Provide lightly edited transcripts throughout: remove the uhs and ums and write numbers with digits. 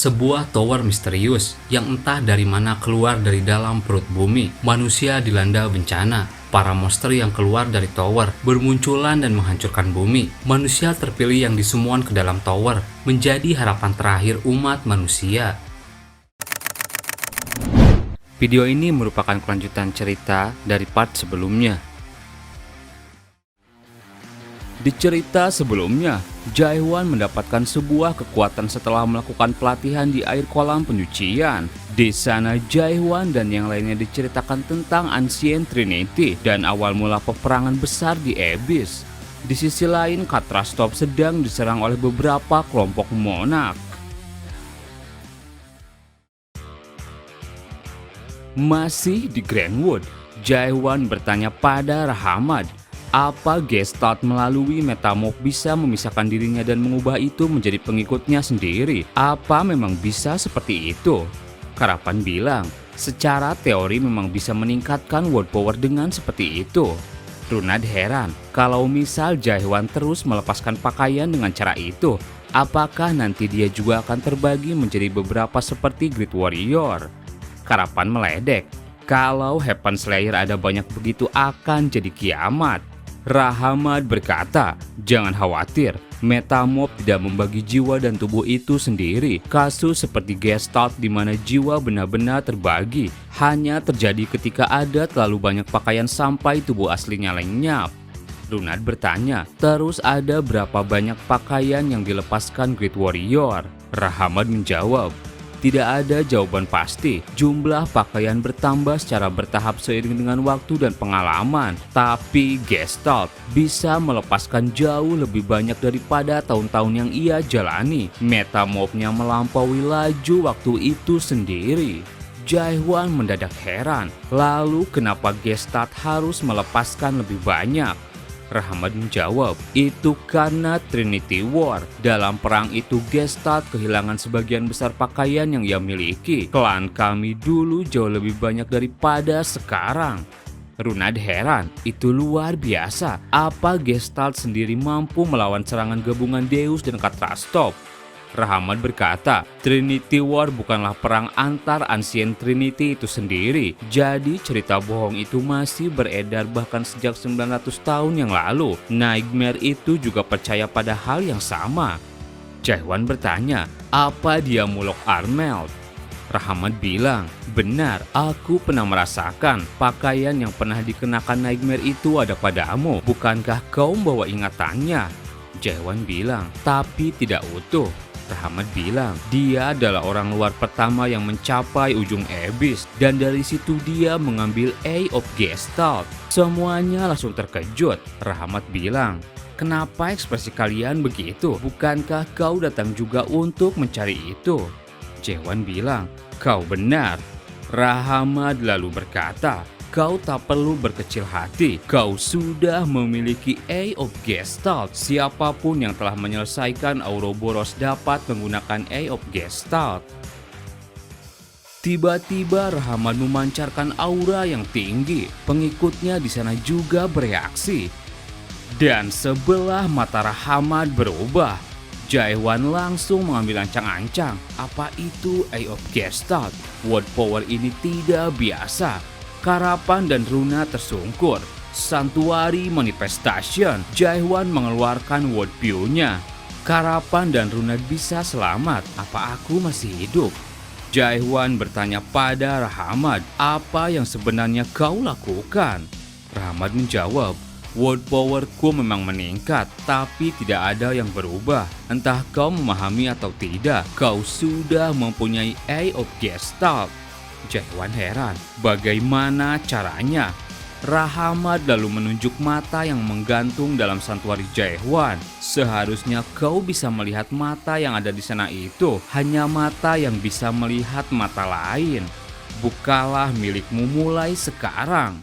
Sebuah tower misterius yang entah dari mana keluar dari dalam perut bumi. Manusia dilanda bencana. Para monster yang keluar dari tower bermunculan dan menghancurkan bumi. Manusia terpilih yang disemuan ke dalam tower menjadi harapan terakhir umat manusia. Video ini merupakan kelanjutan cerita dari part sebelumnya. Di cerita sebelumnya, Jaehwan mendapatkan sebuah kekuatan setelah melakukan pelatihan di air kolam penyucian. Di sana Jaehwan dan yang lainnya diceritakan tentang Ancient Trinity dan awal mula peperangan besar di Abyss. Di sisi lain, Katrastop sedang diserang oleh beberapa kelompok monark. Masih di Grandwood, Jaehwan bertanya pada Rahamad, apa Gestalt melalui metamorph bisa memisahkan dirinya dan mengubah itu menjadi pengikutnya sendiri? Apa memang bisa seperti itu? Karapan bilang, secara teori memang bisa meningkatkan world power dengan seperti itu. Runad heran, kalau misal Jaehwan terus melepaskan pakaian dengan cara itu, apakah nanti dia juga akan terbagi menjadi beberapa seperti Great Warrior? Karapan meledek, kalau Heaven Slayer ada banyak begitu akan jadi kiamat. Rahamad berkata, jangan khawatir, metamorph tidak membagi jiwa dan tubuh itu sendiri. Kasus seperti Gestalt di mana jiwa benar-benar terbagi hanya terjadi ketika ada terlalu banyak pakaian sampai tubuh aslinya lenyap. Runad bertanya, terus ada berapa banyak pakaian yang dilepaskan Great Warrior? Rahamad menjawab, tidak ada jawaban pasti. Jumlah pakaian bertambah secara bertahap seiring dengan waktu dan pengalaman. Tapi Gestalt bisa melepaskan jauh lebih banyak daripada tahun-tahun yang ia jalani. Metamorphnya melampaui laju waktu itu sendiri. Jaehwan mendadak heran. Lalu kenapa Gestalt harus melepaskan lebih banyak? Rahamad menjawab, itu karena Trinity War. Dalam perang itu Gestalt kehilangan sebagian besar pakaian yang ia miliki. Klan kami dulu jauh lebih banyak daripada sekarang. Runad heran, itu luar biasa. Apa Gestalt sendiri mampu melawan serangan gabungan Deus dan Katrastop? Rahamad berkata, Trinity War bukanlah perang antar Ancient Trinity itu sendiri. Jadi cerita bohong itu masih beredar bahkan sejak 900 tahun yang lalu. Nightmare itu juga percaya pada hal yang sama. Jaehwan bertanya, apa dia Mulok Armeld? Rahamad bilang, benar, aku pernah merasakan pakaian yang pernah dikenakan Nightmare itu ada padamu. Bukankah kau membawa ingatannya? Jaehwan bilang, tapi tidak utuh. Rahamad bilang, dia adalah orang luar pertama yang mencapai ujung Abyss dan dari situ dia mengambil Eye of Gestalt. Semuanya langsung terkejut. Rahamad bilang, kenapa ekspresi kalian begitu? Bukankah kau datang juga untuk mencari itu? Jaehwan bilang, kau benar. Rahamad lalu berkata, kau tak perlu berkecil hati, kau sudah memiliki Eye of Gestalt. Siapapun yang telah menyelesaikan Ouroboros dapat menggunakan Eye of Gestalt. Tiba-tiba Rahamad memancarkan aura yang tinggi. Pengikutnya di sana juga bereaksi. Dan sebelah mata Rahamad berubah. Jaehwan langsung mengambil ancang-ancang. Apa itu Eye of Gestalt? World power ini tidak biasa. Karapan dan Runa tersungkur. Sanctuary Manifestation. Jaehwan mengeluarkan World View-nya. Karapan dan Runa bisa selamat. Apa aku masih hidup? Jaehwan bertanya pada Rahamad, apa yang sebenarnya kau lakukan? Rahamad menjawab, world powerku memang meningkat, tapi tidak ada yang berubah. Entah kau memahami atau tidak, kau sudah mempunyai Eye of Gestalt. Jaehwan heran, bagaimana caranya? Rahamad lalu menunjuk mata yang menggantung dalam santuari Jaehwan. Seharusnya kau bisa melihat mata yang ada di sana itu. Hanya mata yang bisa melihat mata lain. Bukalah milikmu mulai sekarang.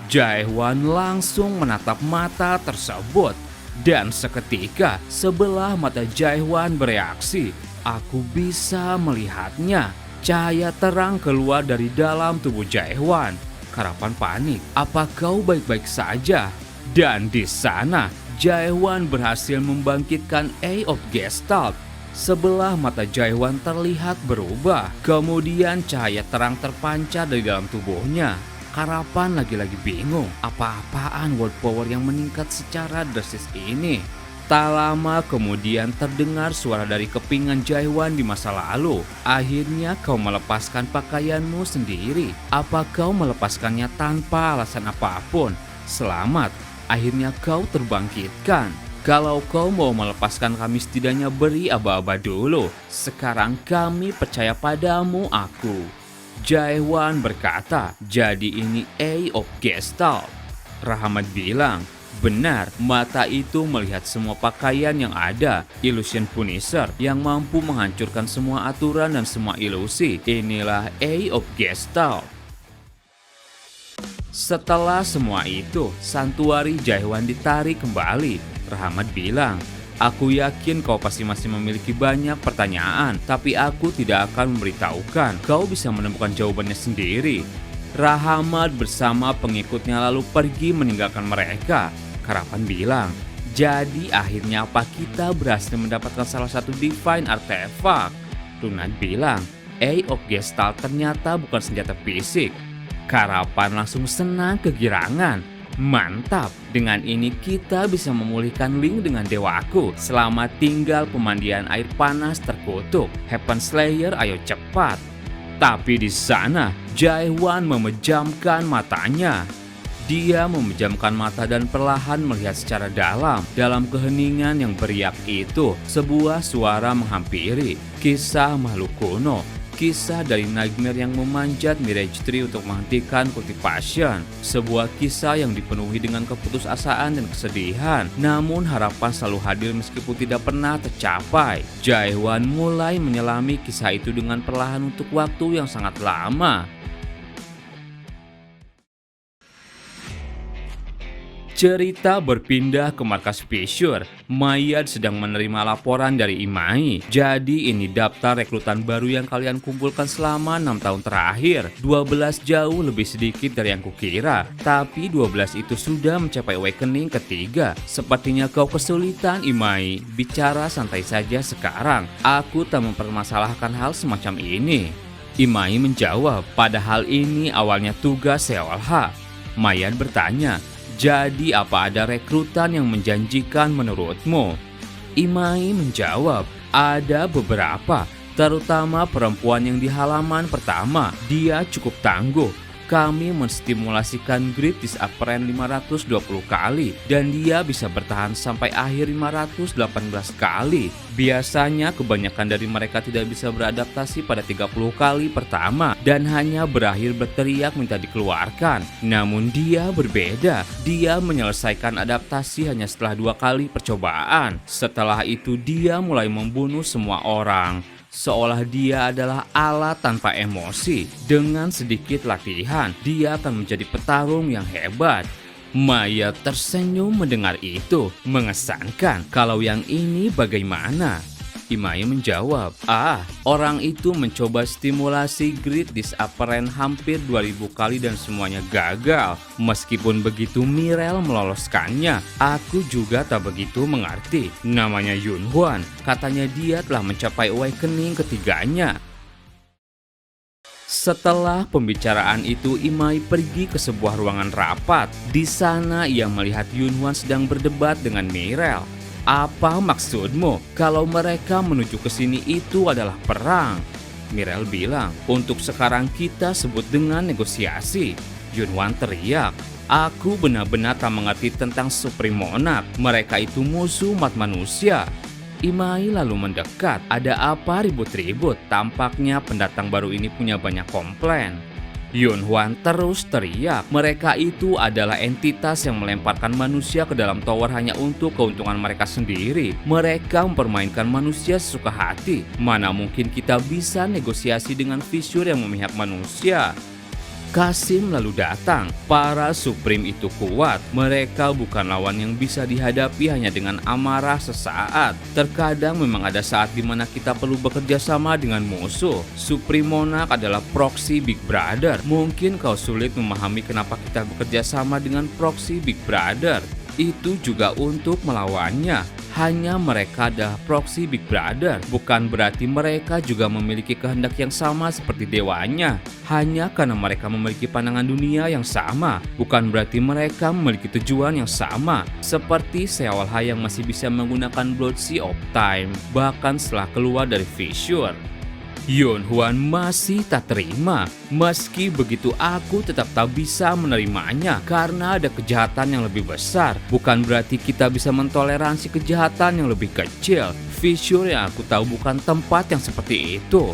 Jaehwan langsung menatap mata tersebut. Dan seketika sebelah mata Jaehwan bereaksi. Aku bisa melihatnya. Cahaya terang keluar dari dalam tubuh Jaehwan. Karapan panik, apa kau baik-baik saja? Dan di sana, Jaehwan berhasil membangkitkan Eye of Gestalt. Sebelah mata Jaewan terlihat berubah. Kemudian cahaya terang terpancar dari dalam tubuhnya. Karapan lagi-lagi bingung, apa-apaan world power yang meningkat secara drastis ini. Tak lama kemudian terdengar suara dari kepingan Jaewan di masa lalu. Akhirnya kau melepaskan pakaianmu sendiri. Apa kau melepaskannya tanpa alasan apapun? Selamat, akhirnya kau terbangkitkan. Kalau kau mau melepaskan kami setidaknya beri aba-aba dulu. Sekarang kami percaya padamu aku. Jaewan berkata, jadi ini Eye of Gestalt. Rahmat bilang, benar, mata itu melihat semua pakaian yang ada. Illusion Punisher yang mampu menghancurkan semua aturan dan semua ilusi. Inilah Eye of Gestalt. Setelah semua itu, santuari Jaewan ditarik kembali. Rahmat bilang, aku yakin kau pasti masih memiliki banyak pertanyaan, tapi aku tidak akan memberitahukan. Kau bisa menemukan jawabannya sendiri. Rahmat bersama pengikutnya lalu pergi meninggalkan mereka. Karapan bilang, jadi akhirnya apa kita berhasil mendapatkan salah satu divine artifact? Lunat bilang, Eye of Gestalt ternyata bukan senjata fisik. Karapan langsung senang kegirangan. Mantap, dengan ini kita bisa memulihkan link dengan dewaku. Selamat tinggal pemandian air panas terkutuk. Heaven Slayer, ayo cepat. Tapi di sana, Jaewan memejamkan matanya. Dia memejamkan mata dan perlahan melihat secara dalam. Dalam keheningan yang beriak itu, sebuah suara menghampiri. Kisah makhluk kuno. Kisah dari Nightmare yang memanjat Mirage Tree untuk menghentikan cultivation. Sebuah kisah yang dipenuhi dengan keputusasaan dan kesedihan. Namun harapan selalu hadir meskipun tidak pernah tercapai. Jaewan mulai menyelami kisah itu dengan perlahan untuk waktu yang sangat lama. Cerita berpindah ke markas Fissure. Mayad sedang menerima laporan dari Imai. Jadi ini daftar rekrutan baru yang kalian kumpulkan selama 6 tahun terakhir. 12 jauh lebih sedikit dari yang kukira. Tapi 12 itu sudah mencapai awakening ketiga. Sepertinya kau kesulitan, Imai. Bicara santai saja sekarang. Aku tak mempermasalahkan hal semacam ini. Imai menjawab, padahal ini awalnya tugas Seolha. Mayad bertanya, jadi apa ada rekrutan yang menjanjikan menurutmu? Imai menjawab, ada beberapa, terutama perempuan yang di halaman pertama. Dia cukup tangguh. Kami menstimulasikan grid disapparent 520 kali dan dia bisa bertahan sampai akhir 518 kali. Biasanya kebanyakan dari mereka tidak bisa beradaptasi pada 30 kali pertama dan hanya berakhir berteriak minta dikeluarkan. Namun dia berbeda. Dia menyelesaikan adaptasi hanya setelah 2 kali percobaan. Setelah itu dia mulai membunuh semua orang. Seolah dia adalah alat tanpa emosi. Dengan sedikit latihan, dia akan menjadi petarung yang hebat. Maya tersenyum mendengar itu. Mengesankan. Kalau yang ini bagaimana? Imai menjawab, orang itu mencoba stimulasi grid disapparent hampir 2000 kali dan semuanya gagal. Meskipun begitu Mirel meloloskannya. Aku juga tak begitu mengerti. Namanya Yunhwan. Katanya dia telah mencapai awakening ketiganya. Setelah pembicaraan itu, Imai pergi ke sebuah ruangan rapat. Di sana ia melihat Yunhwan sedang berdebat dengan Mirel. Apa maksudmu? Kalau mereka menuju ke sini itu adalah perang. Mirel bilang, untuk sekarang kita sebut dengan negosiasi. Yunhwan teriak, aku benar-benar tak mengerti tentang Supreme Monarch. Mereka itu musuh umat manusia. Imai lalu mendekat. Ada apa ribut-ribut? Tampaknya pendatang baru ini punya banyak komplain. Yunhwan terus teriak, mereka itu adalah entitas yang melemparkan manusia ke dalam tower hanya untuk keuntungan mereka sendiri. Mereka mempermainkan manusia sesuka hati. Mana mungkin kita bisa negosiasi dengan Fissure yang memihak manusia? Kasim lalu datang. Para Supreme itu kuat. Mereka bukan lawan yang bisa dihadapi hanya dengan amarah sesaat. Terkadang memang ada saat dimana kita perlu bekerja sama dengan musuh. Supreme Monarch adalah proxy Big Brother. Mungkin kau sulit memahami kenapa kita bekerja sama dengan proxy Big Brother. Itu juga untuk melawannya. Hanya mereka adalah proxy Big Brother, bukan berarti mereka juga memiliki kehendak yang sama seperti dewanya. Hanya karena mereka memiliki pandangan dunia yang sama, bukan berarti mereka memiliki tujuan yang sama. Seperti Seolha yang masih bisa menggunakan Blood Sea of Time, bahkan setelah keluar dari Fissure. Yunhwan masih tak terima. Meski begitu aku tetap tak bisa menerimanya karena ada kejahatan yang lebih besar. Bukan berarti kita bisa mentoleransi kejahatan yang lebih kecil. Fissure yang aku tahu bukan tempat yang seperti itu.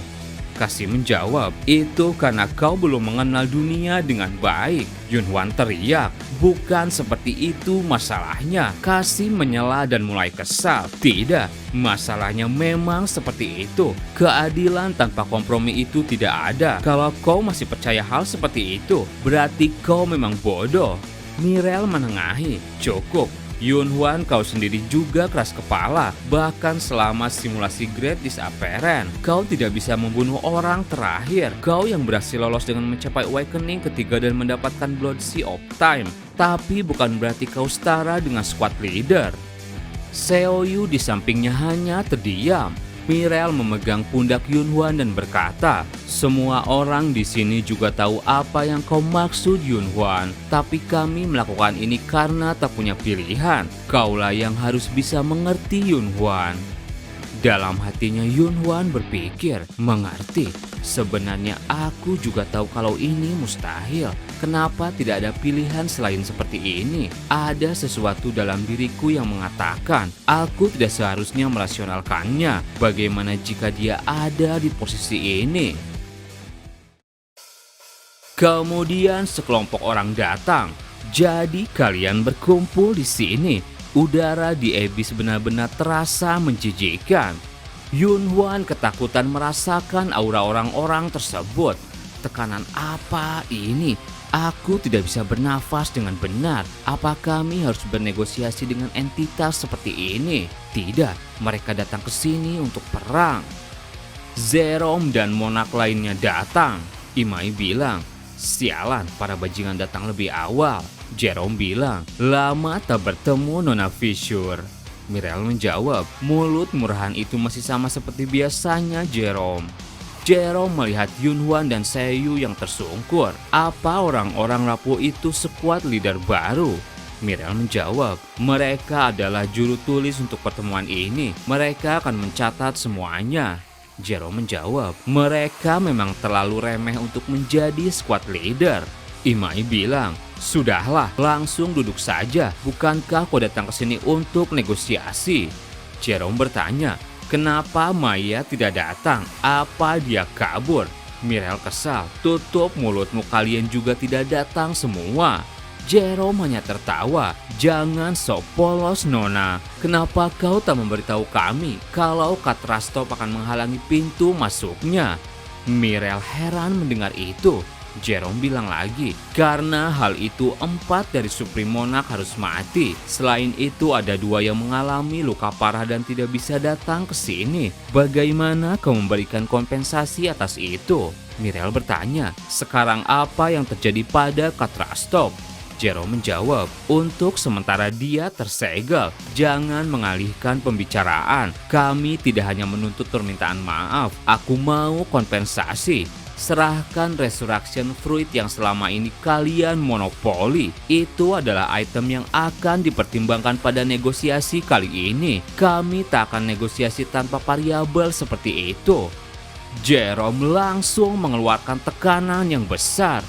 Kasih menjawab, itu karena kau belum mengenal dunia dengan baik. Yunhwan teriak, bukan seperti itu masalahnya. Kasih menyela dan mulai kesal. Tidak, masalahnya memang seperti itu. Keadilan tanpa kompromi itu tidak ada. Kalau kau masih percaya hal seperti itu, berarti kau memang bodoh. Mirel menengahi, cukup. Yunhwan, kau sendiri juga keras kepala. Bahkan selama simulasi Great Disappearance, kau tidak bisa membunuh orang terakhir. Kau yang berhasil lolos dengan mencapai awakening ketiga dan mendapatkan Blood Sea of Time. Tapi bukan berarti kau setara dengan squad leader. Seoyu di sampingnya hanya terdiam. Mirel memegang pundak Yunhwan dan berkata, semua orang di sini juga tahu apa yang kau maksud Yunhwan, tapi kami melakukan ini karena tak punya pilihan. Kaulah yang harus bisa mengerti Yunhwan. Dalam hatinya Yunhwan berpikir, mengerti. Sebenarnya aku juga tahu kalau ini mustahil. Kenapa tidak ada pilihan selain seperti ini? Ada sesuatu dalam diriku yang mengatakan, aku tidak seharusnya merasionalkannya. Bagaimana jika dia ada di posisi ini? Kemudian sekelompok orang datang. Jadi kalian berkumpul di sini. Udara di Abyss benar-benar terasa menjijikkan. Yunhwan ketakutan merasakan aura orang-orang tersebut. Tekanan apa ini? Aku tidak bisa bernafas dengan benar. Apa kami harus bernegosiasi dengan entitas seperti ini? Tidak, mereka datang ke sini untuk perang. Jerome dan monark lainnya datang. Imai bilang, sialan, para bajingan datang lebih awal. Jerome bilang, lama tak bertemu Nona Fissure. Mirel menjawab, mulut murahan itu masih sama seperti biasanya Jerome. Jerome melihat Yunhwan dan Seoyu yang tersungkur. Apa orang-orang rapuh itu squad leader baru? Mirel menjawab, mereka adalah juru tulis untuk pertemuan ini. Mereka akan mencatat semuanya. Jerome menjawab, mereka memang terlalu remeh untuk menjadi squad leader. Imai bilang, sudahlah, langsung duduk saja. Bukankah kau datang ke sini untuk negosiasi? Jerome bertanya, kenapa Maya tidak datang? Apa dia kabur? Mirel kesal, tutup mulutmu, kalian juga tidak datang semua. Jerome hanya tertawa, jangan sok polos Nona. Kenapa kau tak memberitahu kami kalau Katrastop akan menghalangi pintu masuknya? Mirel heran mendengar itu. Jerome bilang lagi, karena hal itu 4 dari Supreme Monarch harus mati. Selain itu ada 2 yang mengalami luka parah dan tidak bisa datang ke sini. Bagaimana kau memberikan kompensasi atas itu? Mirel bertanya, sekarang apa yang terjadi pada Katrastop? Jerome menjawab, untuk sementara dia tersegel. Jangan mengalihkan pembicaraan. Kami tidak hanya menuntut permintaan maaf, aku mau kompensasi. Serahkan Resurrection Fruit yang selama ini kalian monopoli. Itu adalah item yang akan dipertimbangkan pada negosiasi kali ini. Kami tak akan negosiasi tanpa variabel seperti itu. Jerome langsung mengeluarkan tekanan yang besar.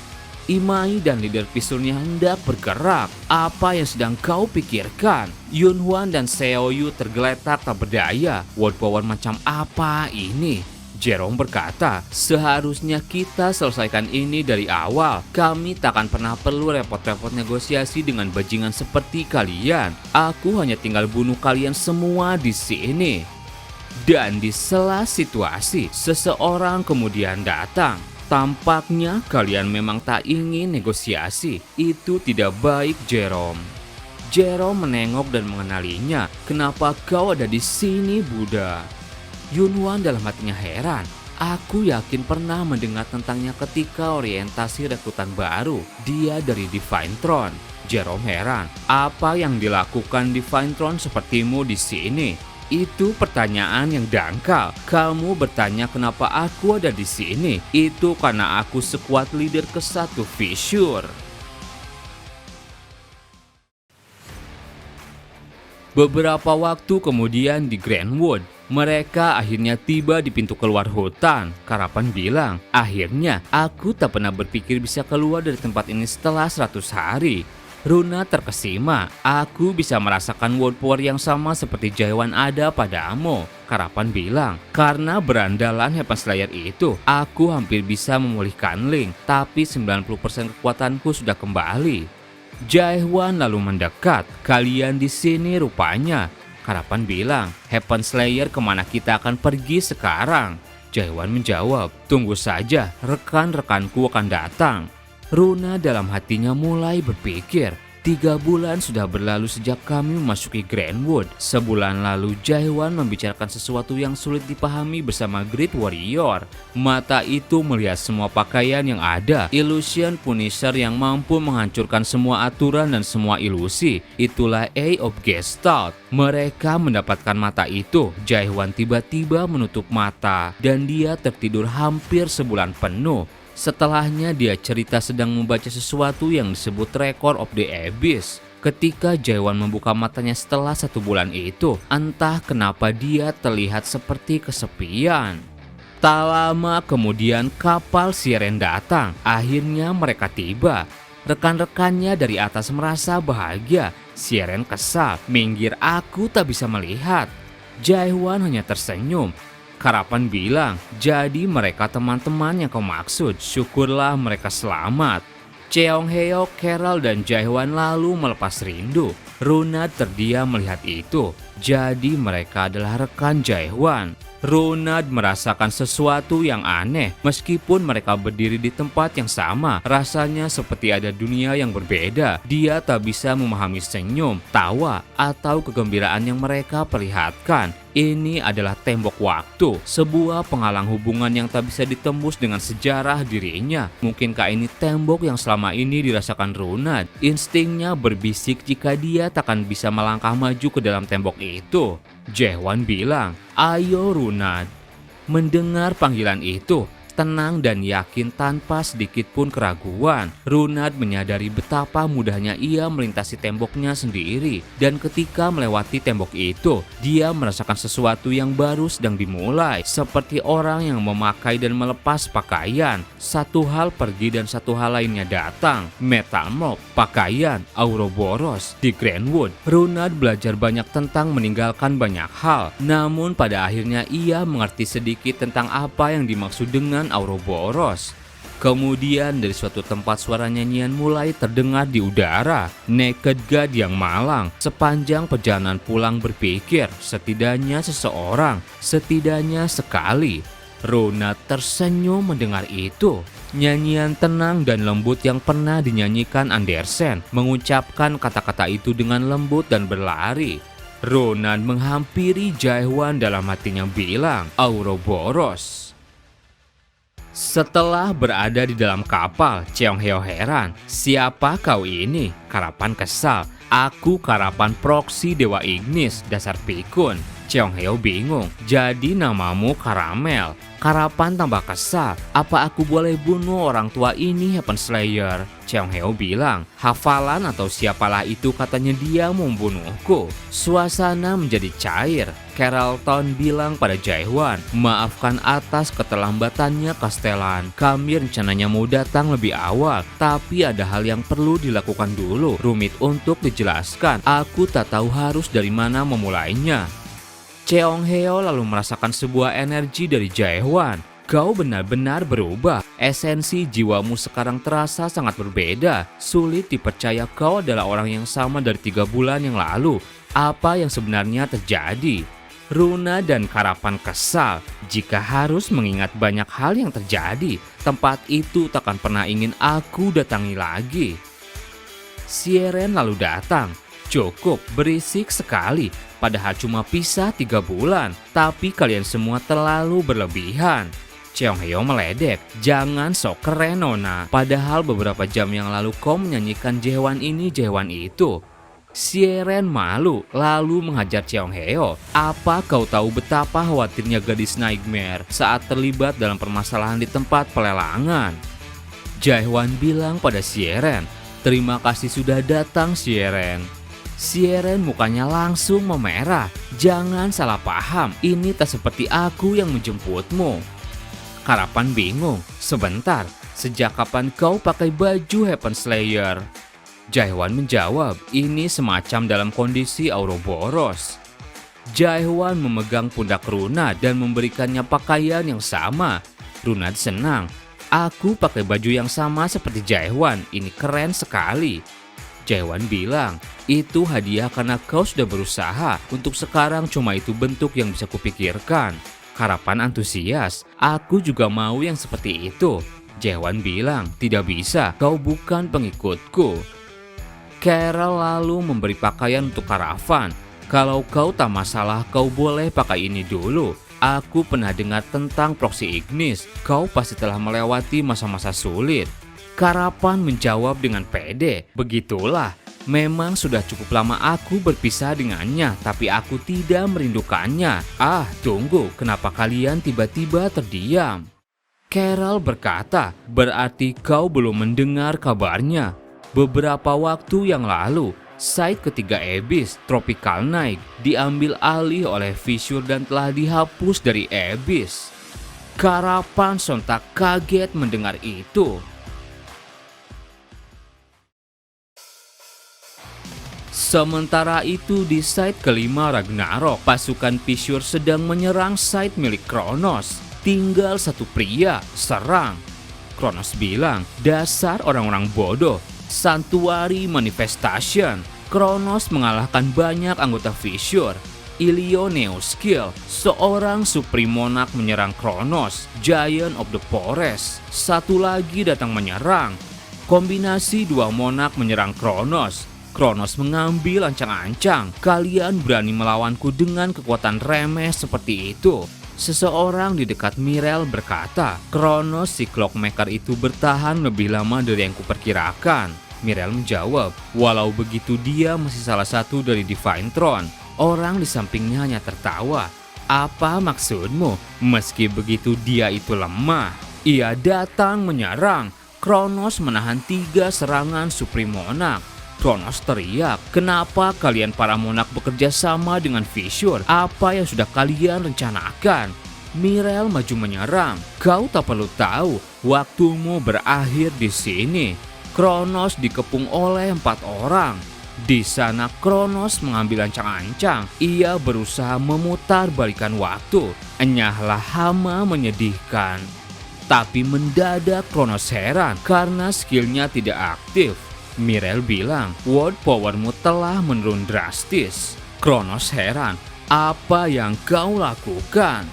Imai dan leader Fissure-nya hendak bergerak. Apa yang sedang kau pikirkan? Yunhwan dan Seoyu tergeletak tak berdaya. World power macam apa ini? Jerome berkata, seharusnya kita selesaikan ini dari awal. Kami tak akan pernah perlu repot-repot negosiasi dengan bajingan seperti kalian. Aku hanya tinggal bunuh kalian semua di sini. Dan di sela situasi, seseorang kemudian datang. Tampaknya kalian memang tak ingin negosiasi. Itu tidak baik, Jerome. Jerome menengok dan mengenalinya. Kenapa kau ada di sini, Buddha? Yunhwan dalam hatinya heran. Aku yakin pernah mendengar tentangnya ketika orientasi rekrutan baru. Dia dari Divine Throne. Jerome heran. Apa yang dilakukan di Vinetron sepertimu di sini? Itu pertanyaan yang dangkal. Kamu bertanya kenapa aku ada di sini? Itu karena aku sekuat leader ke-1 Fissure. Beberapa waktu kemudian di Greenwood, mereka akhirnya tiba di pintu keluar hutan. Karapan bilang, akhirnya aku tak pernah berpikir bisa keluar dari tempat ini setelah 100 hari. Runa terkesima, aku bisa merasakan world power yang sama seperti Jaewan ada padamu. Karapan bilang, karena berandalan Heaven Slayer itu, aku hampir bisa memulihkan Ling, tapi 90% kekuatanku sudah kembali. Jaewan lalu mendekat. Kalian di sini rupanya. Karapan bilang, Heaven Slayer kemana kita akan pergi sekarang? Jaewan menjawab, tunggu saja, rekan-rekanku akan datang. Runa dalam hatinya mulai berpikir, 3 bulan sudah berlalu sejak kami memasuki Greenwood. Sebulan lalu Jaewan membicarakan sesuatu yang sulit dipahami bersama Great Warrior. Mata itu melihat semua pakaian yang ada, Illusion Punisher yang mampu menghancurkan semua aturan dan semua ilusi. Itulah A of Gestalt. Mereka mendapatkan mata itu. Jaewan tiba-tiba menutup mata dan dia tertidur hampir sebulan penuh. Setelahnya dia cerita sedang membaca sesuatu yang disebut Record of the Abyss. Ketika Jaewan membuka matanya setelah 1 bulan itu, entah kenapa dia terlihat seperti kesepian. Tak lama kemudian kapal Siren datang. Akhirnya mereka tiba. Rekan-rekannya dari atas merasa bahagia. Siren kesal, minggir, aku tak bisa melihat. Jaewan hanya tersenyum. Karapan bilang, jadi mereka teman-teman yang kau maksud, syukurlah mereka selamat. Cheonghae, Carol dan Jaewan lalu melepas rindu. Runa terdiam melihat itu, jadi mereka adalah rekan Jaewan. Ronald merasakan sesuatu yang aneh. Meskipun mereka berdiri di tempat yang sama, rasanya seperti ada dunia yang berbeda. Dia tak bisa memahami senyum, tawa, atau kegembiraan yang mereka perlihatkan. Ini adalah tembok waktu, sebuah penghalang hubungan yang tak bisa ditembus dengan sejarah dirinya. Mungkinkah ini tembok yang selama ini dirasakan Ronald? Instingnya berbisik jika dia takkan bisa melangkah maju ke dalam tembok itu. Jaewan bilang, ayo Ronald. Mendengar panggilan itu, tenang dan yakin tanpa sedikit pun keraguan, Ronald menyadari betapa mudahnya ia melintasi temboknya sendiri. Dan ketika melewati tembok itu, dia merasakan sesuatu yang baru sedang dimulai. Seperti orang yang memakai dan melepas pakaian. Satu hal pergi dan satu hal lainnya datang. Metal Morph, pakaian, Ouroboros. Di Greenwood, Ronald belajar banyak tentang meninggalkan banyak hal. Namun pada akhirnya ia mengerti sedikit tentang apa yang dimaksud dengan Ouroboros. Kemudian dari suatu tempat suara nyanyian mulai terdengar di udara. Naked God yang malang. Sepanjang perjalanan pulang berpikir, setidaknya seseorang, setidaknya sekali. Ronald tersenyum mendengar itu. Nyanyian tenang dan lembut yang pernah dinyanyikan Andersen, mengucapkan kata-kata itu dengan lembut dan berlari. Ronald menghampiri Jaewan, dalam hatinya bilang, Ouroboros. Setelah berada di dalam kapal, Cheonghae heran. Siapa kau ini? Karapan kesal. Aku Karapan Proxy Dewa Ignis, dasar pikun. Cheonghae bingung. Jadi namamu Karamel. Karapan tambah kesal. Apa aku boleh bunuh orang tua ini, Heaven Slayer? Cheonghae bilang, hafalan atau siapalah itu katanya dia membunuhku. Suasana menjadi cair. Carlton bilang pada Jaewan, maafkan atas keterlambatannya Castellan. Kami rencananya mau datang lebih awal, tapi ada hal yang perlu dilakukan dulu. Rumit untuk dijelaskan. Aku tak tahu harus dari mana memulainya. Cheonghae lalu merasakan sebuah energi dari Jaewan. Kau benar-benar berubah. Esensi jiwamu sekarang terasa sangat berbeda. Sulit dipercaya kau adalah orang yang sama dari 3 bulan yang lalu. Apa yang sebenarnya terjadi? Runa dan Karapan kesal. Jika harus mengingat banyak hal yang terjadi, tempat itu takkan pernah ingin aku datangi lagi. Siren lalu datang. Cukup, berisik sekali. Padahal cuma pisah 3 bulan. Tapi kalian semua terlalu berlebihan. Cheongheo meledek, "Jangan sok keren Nona, padahal beberapa jam yang lalu kau menyanyikan Jaehwan ini Jaehwan itu." Sieren malu lalu menghajar Cheongheo. "Apa kau tahu betapa khawatirnya gadis Nightmare saat terlibat dalam permasalahan di tempat pelelangan?" Jaehwan bilang pada Sieren, "Terima kasih sudah datang Sieren." Sieren mukanya langsung memerah. "Jangan salah paham, ini tak seperti aku yang menjemputmu." Karapan bingung. "Sebentar, sejak kapan kau pakai baju Heaven Slayer?" Jaehwan menjawab, "Ini semacam dalam kondisi Ouroboros." Jaehwan memegang pundak Runa dan memberikannya pakaian yang sama. Runa senang. "Aku pakai baju yang sama seperti Jaehwan, ini keren sekali." Jaehwan bilang, "Itu hadiah karena kau sudah berusaha. Untuk sekarang cuma itu bentuk yang bisa kupikirkan." Karapan antusias, "Aku juga mau yang seperti itu." Jaehwan bilang, "Tidak bisa, kau bukan pengikutku." Carol lalu memberi pakaian untuk Karavan. "Kalau kau tak masalah, kau boleh pakai ini dulu. Aku pernah dengar tentang Proxy Ignis. Kau pasti telah melewati masa-masa sulit." Karavan menjawab dengan pede, "Begitulah. Memang sudah cukup lama aku berpisah dengannya, tapi aku tidak merindukannya." "Ah, tunggu, kenapa kalian tiba-tiba terdiam?" Carol berkata, "Berarti kau belum mendengar kabarnya. Beberapa waktu yang lalu, site ketiga Abyss, Tropical Night, diambil alih oleh Fissure dan telah dihapus dari Abyss." Karavan sontak kaget mendengar itu. Sementara itu di site kelima Ragnarok, pasukan Fissure sedang menyerang site milik Kronos. "Tinggal satu pria, serang." Kronos bilang, "Dasar orang-orang bodoh, Sanctuary Manifestation." Kronos mengalahkan banyak anggota Fissure. Ilio Neoskill, seorang Supreme Monarch menyerang Kronos. Giant of the Forest, satu lagi datang menyerang. Kombinasi dua Monarch menyerang Kronos. Kronos mengambil ancang-ancang, "Kalian berani melawanku dengan kekuatan remeh seperti itu?" Seseorang di dekat Mirel berkata, "Kronos si Clockmaker itu bertahan lebih lama dari yang kuperkirakan." Mirel menjawab, "Walau begitu dia masih salah satu dari Divine Throne." Orang di sampingnya hanya tertawa. "Apa maksudmu? Meski begitu dia itu lemah." Ia datang menyerang. Kronos menahan 3 serangan Supreme Monarch. Kronos teriak, "Kenapa kalian para Monarch bekerja sama dengan Fissure? Apa yang sudah kalian rencanakan?" Mirel maju menyerang. "Kau tak perlu tahu, waktumu berakhir di sini." Kronos dikepung oleh 4 orang. Di sana Kronos mengambil ancang-ancang. Ia berusaha memutar balikan waktu. Enyahlah hama menyedihkan. Tapi mendadak Kronos heran karena skillnya tidak aktif. Mirel bilang, "World powermu telah menurun drastis." Kronos heran, "Apa yang kau lakukan?"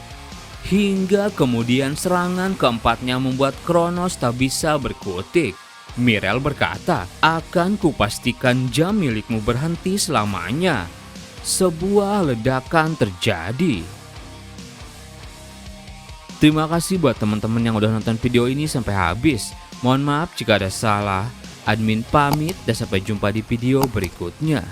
Hingga kemudian serangan keempatnya membuat Kronos tak bisa berkutik. Mirel berkata, "Akan kupastikan jam milikmu berhenti selamanya." Sebuah ledakan terjadi. Terima kasih buat teman-teman yang udah nonton video ini sampai habis. Mohon maaf jika ada salah. Admin pamit dan sampai jumpa di video berikutnya.